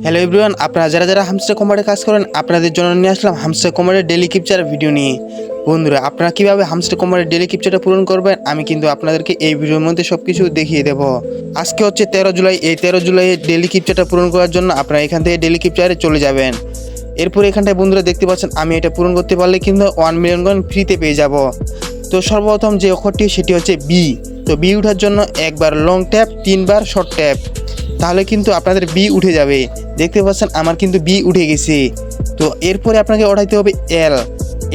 Hello everyone, আপনারা যারা যারা হামস্টার কম্বাটে কাজ করেন আপনাদের জন্য নিয়ে আসলাম হামস্টার কম্বাটের ডেলি ক্যাপচার ভিডিও নিয়ে। বন্ধুরা, আপনারা কীভাবে হামস্টার কম্বাটের ডেলি ক্যাপচারটা পূরণ করবেন আমি কিন্তু আপনাদেরকে এই ভিডিওর মধ্যে সব কিছু দেখিয়ে দেব। আজকে হচ্ছে 13 জুলাই। এই 13 জুলাই ডেলি ক্যাপচারটা পূরণ করার জন্য আপনারা এখান থেকে ডেলি ক্যাপচারে চলে যাবেন। এরপর এখানটায় বন্ধুরা দেখতে পাচ্ছেন আমি এটা পূরণ করতে পারলে কিন্তু 1 মিলিয়ন কয়েন ফ্রিতে পেয়ে যাব। তো সর্বপ্রথম যে অক্ষরটি সেটি হচ্ছে বি। তো বি ওঠার জন্য একবার লং ট্যাপ, 3 বার শর্ট ট্যাপ, তাহলে কিন্তু আপনাদের বি উঠে যাবে। দেখতে পাচ্ছেন আমার কিন্তু বি উঠে গেছে। তো এরপরে আপনাকে ওঠাইতে হবে এল।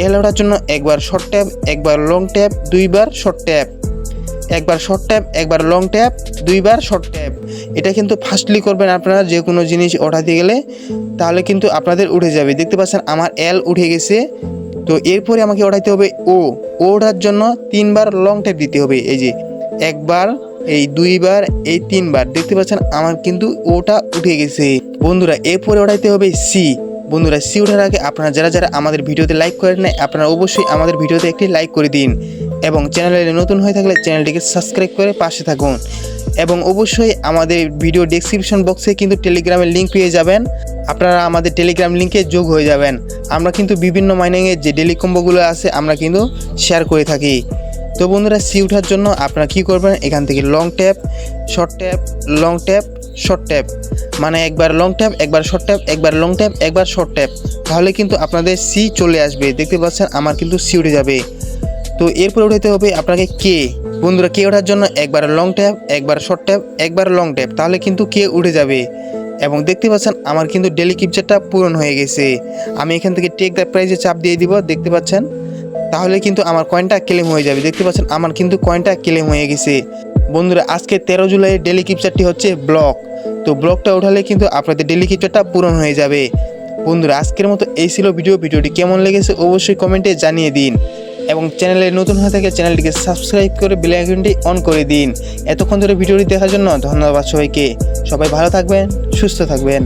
এল ওঠার জন্য একবার শর্ট ট্যাপ, একবার লং ট্যাপ, 2 বার শর্ট ট্যাপ, একবার শর্ট ট্যাপ, একবার লং ট্যাপ, 2 বার শর্ট ট্যাপ। এটা কিন্তু ফাস্টলি করবেন আপনারা যে কোনো জিনিস ওঠাতে গেলে, তাহলে কিন্তু আপনাদের উঠে যাবে। দেখতে পাচ্ছেন আমার এল উঠে গেছে। তো এরপরে আমাকে ওঠাইতে হবে ও। ওঠার জন্য 3 বার লং ট্যাপ দিতে হবে। এই যে একবার, এই 2 বার, এই 3 বার। দেখতে পাচ্ছেন আমার কিন্তু ওটা উঠে গেছে। বন্ধুরা এরপরে ওঠাইতে হবে সি। বন্ধুরা সি ওঠার আগে আপনারা যারা যারা আমাদের ভিডিওতে লাইক করেন না আপনারা অবশ্যই আমাদের ভিডিওতে একটি লাইক করে দিন, এবং চ্যানেলে নতুন হয়ে থাকলে চ্যানেলটিকে সাবস্ক্রাইব করে পাশে থাকুন। এবং অবশ্যই আমাদের ভিডিও ডেসক্রিপশন বক্সে কিন্তু টেলিগ্রামের লিঙ্ক পেয়ে যাবেন। আপনারা আমাদের টেলিগ্রাম লিঙ্কে যোগ হয়ে যাবেন। আমরা কিন্তু বিভিন্ন মাইনিংয়ের যে ডেলি কম্বোগুলো আছে আমরা কিন্তু শেয়ার করে থাকি। তো বন্ধুরা সি ওঠার জন্য আপনারা কী করবেন, এখান থেকে long tap, short tap, long tap, short tap, মানে একবার লং ট্যাপ, একবার শর্ট ট্যাপ, একবার লং ট্যাপ, একবার শর্ট ট্যাপ, তাহলে কিন্তু আপনাদের সি চলে আসবে। দেখতে পাচ্ছেন আমার কিন্তু সি উঠে যাবে। তো এরপর উঠাতে হবে আপনাকে কে। বন্ধুরা কে ওঠার জন্য একবার লং ট্যাপ, একবার শর্ট ট্যাপ, একবার লং ট্যাপ, তাহলে কিন্তু কে উঠে যাবে। এবং দেখতে পাচ্ছেন আমার কিন্তু ডেলি ক্যাপচারটা পূরণ হয়ে গেছে। আমি এখান থেকে টেক দ্য প্রাইজে চাপ দিয়ে দিব, দেখতে পাচ্ছেন, তাহলে কিন্তু আমার কয়েনটা ক্লেম হয়ে যাবে। দেখতে পাচ্ছেন আমার কিন্তু কয়েনটা ক্লেম হয়ে গেছে। বন্ধুরা আজকে 13 জুলাইয়ের ডেলি ক্যাপচারটি হচ্ছে ব্লক। তো ব্লকটা উঠালে কিন্তু আপনাদের ডেলি ক্যাপচারটা পূরণ হয়ে যাবে। বন্ধুরা আজকের মতো এই ছিল ভিডিওটি কেমন লেগেছে অবশ্যই কমেন্টে জানিয়ে দিন, এবং চ্যানেলে নতুন হয়ে থাকে চ্যানেলটিকে সাবস্ক্রাইব করে বেল আইকনটি অন করে দিন। এতক্ষণ ধরে ভিডিওটি দেখার জন্য ধন্যবাদ সবাইকে। সবাই ভালো থাকবেন, সুস্থ থাকবেন।